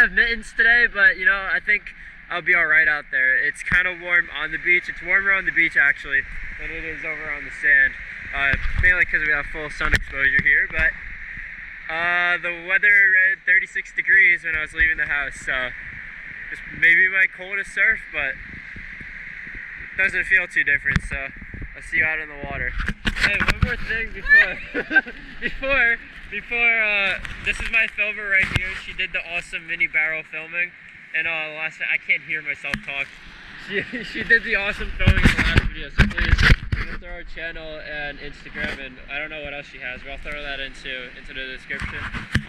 have mittens today, but you know, I think I'll be alright out there. It's kind of warm on the beach. It's warmer on the beach actually than it is over on the sand. Mainly because we have full sun exposure here, but the weather read 36 degrees when I was leaving the house, so it's maybe my coldest surf, but it doesn't feel too different, so I'll see you out in the water. Hey, one more thing before this is my filmer right here. She did the awesome mini barrel filming, and last I can't hear myself talk. She did the awesome filming in the last video, so please go through our channel and Instagram, and I don't know what else she has, but I'll throw that into the description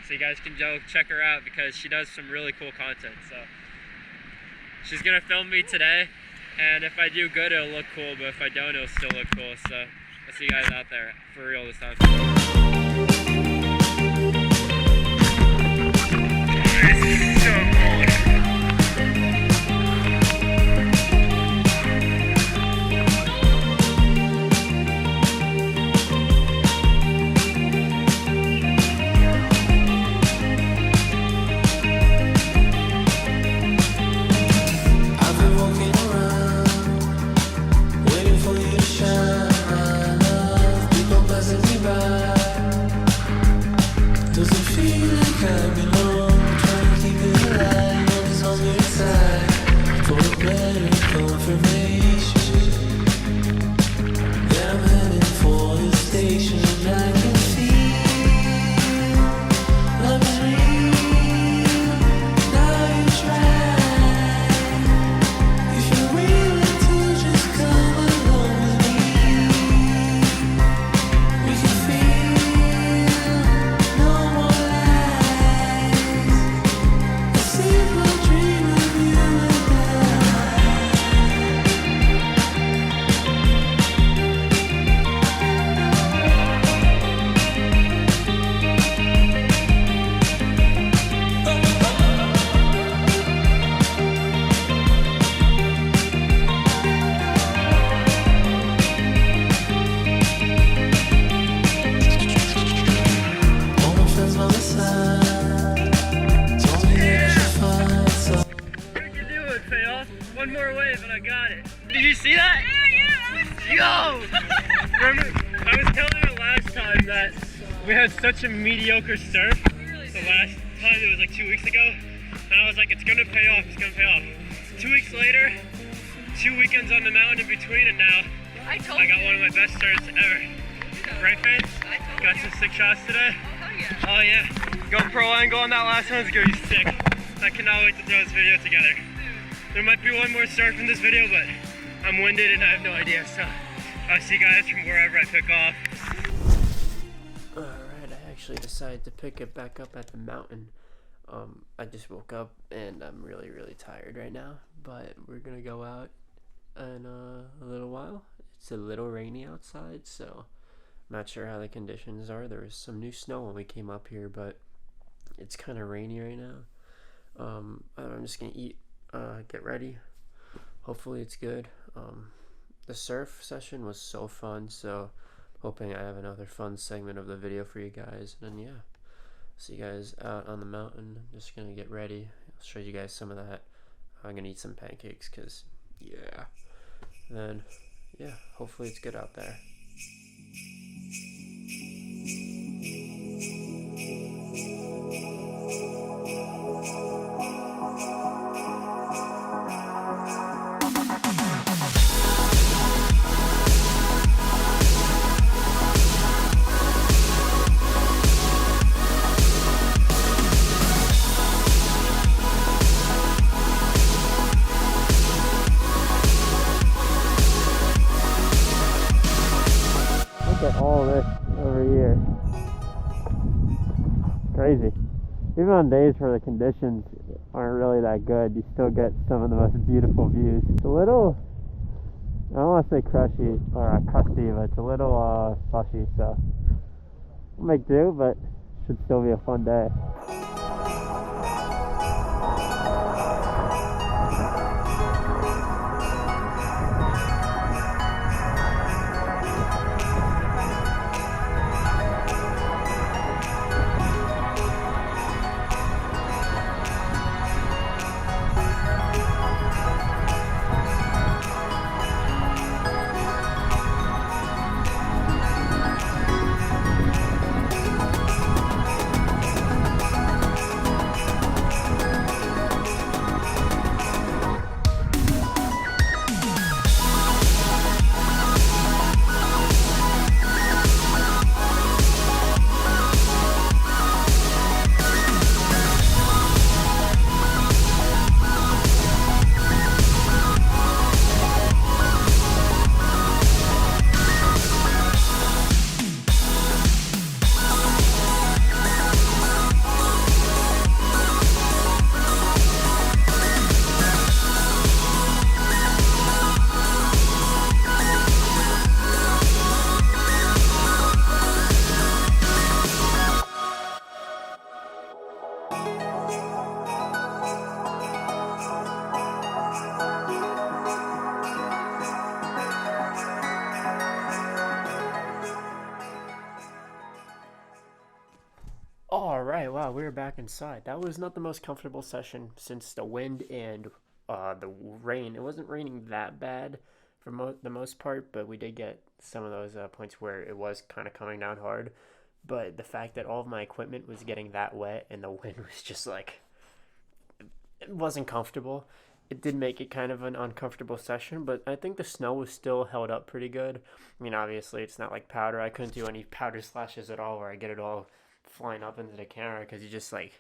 so you guys can go check her out because she does some really cool content. So she's gonna film me today, and if I do good, it'll look cool, but if I don't, it'll still look cool. So I'll see you guys out there for real this time. This is so cold. One more wave and I got it. Did you see that? Yeah, yo! Remember, I was telling you last time that we had such a mediocre surf. The last time, it was like 2 weeks ago. And I was like, it's gonna pay off, it's gonna pay off. 2 weeks later, 2 weekends on the mountain in between, and now I got one of my best surfs ever. Right, Faith? Got some sick shots today? Oh yeah. GoPro angle on that last one is gonna be sick. I cannot wait to throw this video together. There might be one more surf in this video, but I'm winded and I have no idea, so I'll see you guys from wherever I pick off. Alright, I actually decided to pick it back up at the mountain. I just woke up and I'm really tired right now, but we're gonna go out in a little while. It's a little rainy outside, so I'm not sure how the conditions are. There was some new snow when we came up here, but it's kind of rainy right now. I'm just gonna eat, get ready. Hopefully it's good. The surf session was so fun, so hoping I have another fun segment of the video for you guys. And then yeah, see you guys out on the mountain. Just gonna get ready. I'll show you guys some of that. I'm gonna eat some pancakes because yeah. Then yeah, hopefully it's good out there. Look at all this over here. Crazy. Even on days where the conditions aren't really that good, you still get some of the most beautiful views. It's a little, I don't want to say crusty, but it's a little slushy, so we'll make do, but should still be a fun day. Alright, wow, we were back inside. That was not the most comfortable session since the wind and the rain. It wasn't raining that bad for the most part, but we did get some of those points where it was kind of coming down hard. But the fact that all of my equipment was getting that wet and the wind was just like, it wasn't comfortable. It did make it kind of an uncomfortable session, but I think the snow was still held up pretty good. I mean, obviously, it's not like powder. I couldn't do any powder slashes at all where I get it all flying up into the camera because you just like,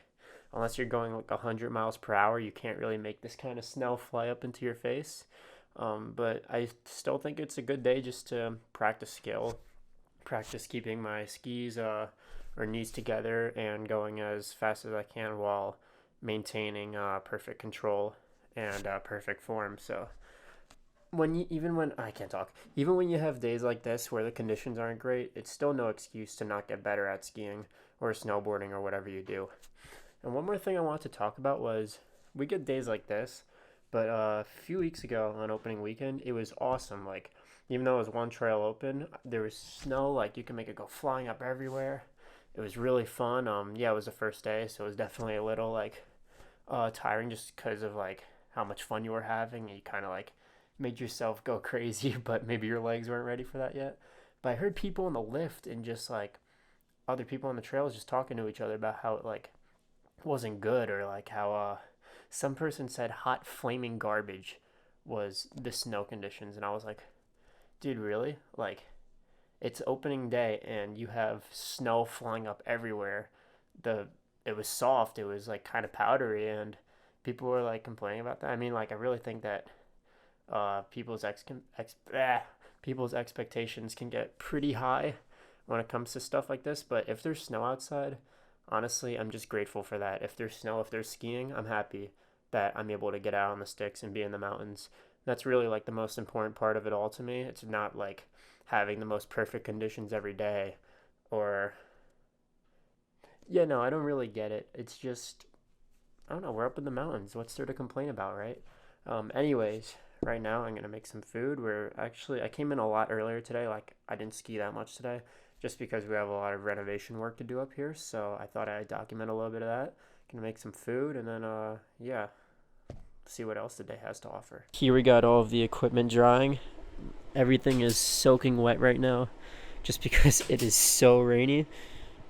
unless you're going like 100 miles per hour, you can't really make this kind of snow fly up into your face. But I still think it's a good day just to practice skill, practice keeping my skis or knees together and going as fast as I can while maintaining perfect control and perfect form. So even when you have days like this where the conditions aren't great, it's still no excuse to not get better at skiing or snowboarding or whatever you do. And one more thing I want to talk about was we get days like this, but a few weeks ago on opening weekend, it was awesome. Like, even though it was one trail open, there was snow, like you can make it go flying up everywhere. It was really fun. Yeah, it was the first day, so it was definitely a little like tiring just because of like how much fun you were having. You kind of like made yourself go crazy, but maybe your legs weren't ready for that yet. But I heard people in the lift and just like other people on the trails just talking to each other about how it like wasn't good, or like how some person said hot flaming garbage was the snow conditions, and I was like, dude, really? Like, it's opening day and you have snow flying up everywhere. It was soft, it was like kind of powdery, and people were like complaining about that. I mean, like, I really think that people's expectations can get pretty high when it comes to stuff like this. But if there's snow outside, honestly, I'm just grateful for that. If there's snow, if there's skiing, I'm happy that I'm able to get out on the sticks and be in the mountains. That's really like the most important part of it all to me. It's not like having the most perfect conditions every day, or yeah, no, I don't really get it. It's just, I don't know, we're up in the mountains. What's there to complain about, right? Anyways, right now I'm gonna make some food. I came in a lot earlier today. Like, I didn't ski that much today just because we have a lot of renovation work to do up here. So I thought I'd document a little bit of that. Gonna make some food, and then yeah, see what else the day has to offer. Here we got all of the equipment drying. Everything is soaking wet right now just because it is so rainy.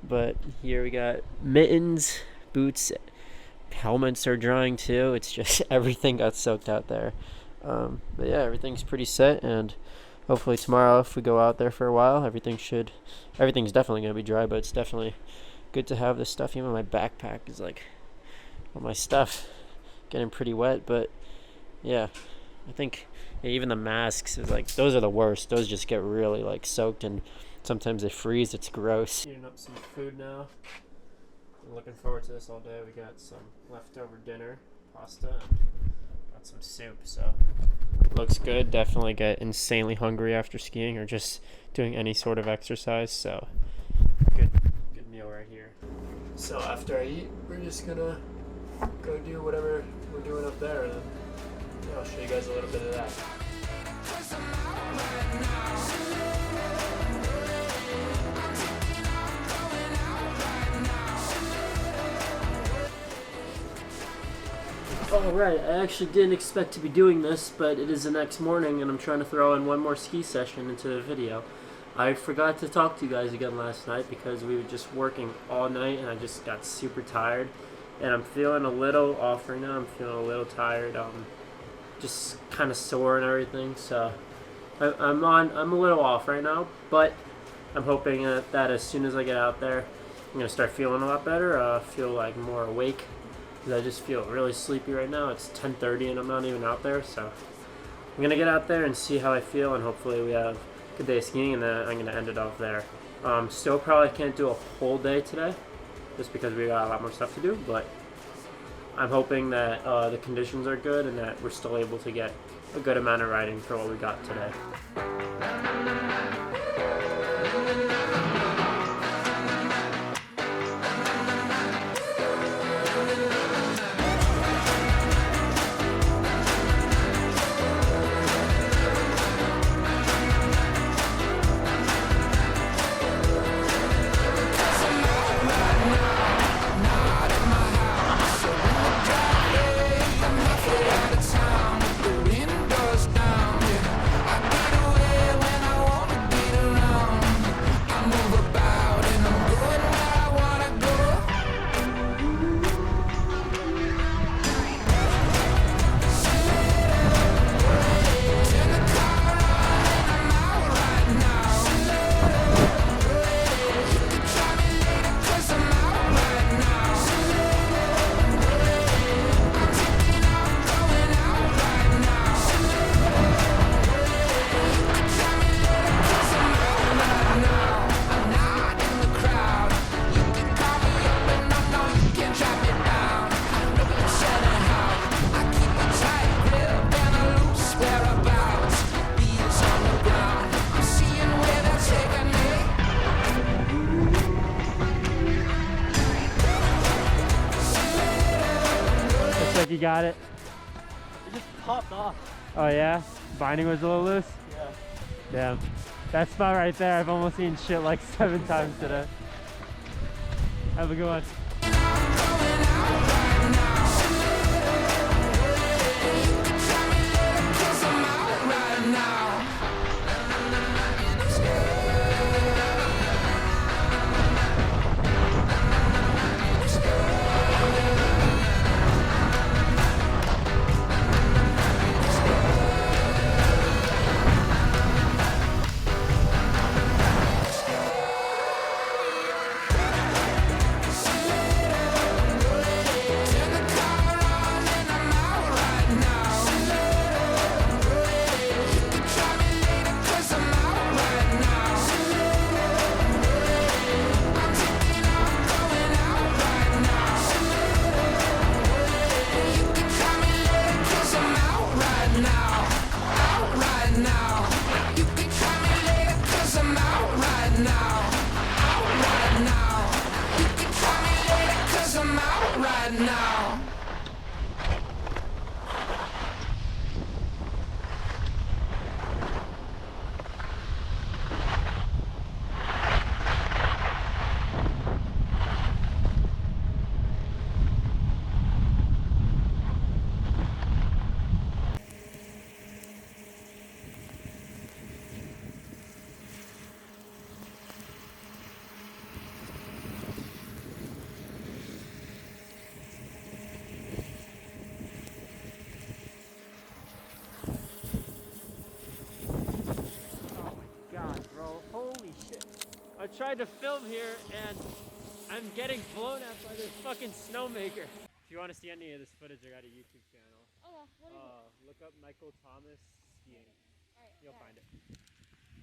But here we got mittens, boots, helmets are drying too. It's just everything got soaked out there. But yeah, everything's pretty set, and hopefully tomorrow if we go out there for a while, everything's definitely going to be dry, but it's definitely good to have this stuff. Even my backpack is like, all my stuff getting pretty wet. But yeah, I think even the masks is like, those are the worst. Those just get really like soaked, and sometimes they freeze. It's gross. Eating up some food now. I'm looking forward to this all day. We got some leftover dinner, pasta, and got some soup, so looks good. Definitely get insanely hungry after skiing or just doing any sort of exercise, so good meal right here. So after I eat, we're just gonna go do whatever we're doing up there, and then I'll show you guys a little bit of that. Alright, I actually didn't expect to be doing this, but it is the next morning and I'm trying to throw in one more ski session into the video. I forgot to talk to you guys again last night because we were just working all night and I just got super tired. And I'm feeling a little off right now. I'm feeling a little tired, just kind of sore and everything. So I'm a little off right now, but I'm hoping that as soon as I get out there, I'm going to start feeling a lot better, feel like more awake. I just feel really sleepy right now. It's 10:30 and I'm not even out there, so I'm gonna get out there and see how I feel, and hopefully we have a good day of skiing, and then I'm gonna end it off there. Still probably can't do a whole day today just because we got a lot more stuff to do, but I'm hoping that the conditions are good and that we're still able to get a good amount of riding for what we got today. you got it? It just popped off. Oh yeah? Binding was a little loose? Yeah. Damn. That spot right there, I've almost seen shit like 7 times today. Have a good one. I tried to film here and I'm getting blown at by this fucking snowmaker. If you want to see any of this footage, I got a YouTube channel. Oh, what is it? Look up Michael Thomas skiing. Alright, You'll find it.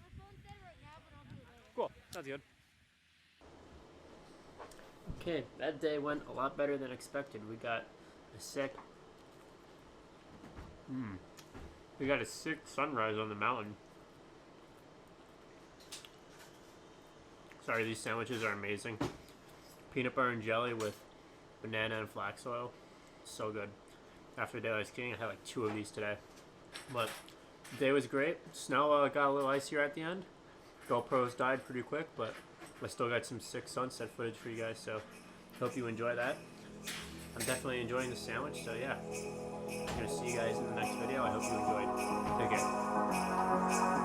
My phone's dead right now, but I'll do it later. Cool, sounds good. Okay, that day went a lot better than expected. We got a sick sunrise on the mountain. Sorry, these sandwiches are amazing. Peanut butter and jelly with banana and flax oil. So good. After a day of skiing, I had like 2 of these today. But the day was great. Snow got a little icier at the end. GoPros died pretty quick, but I still got some sick sunset footage for you guys, so hope you enjoy that. I'm definitely enjoying the sandwich, so yeah. I'm going to see you guys in the next video. I hope you enjoyed. Take care.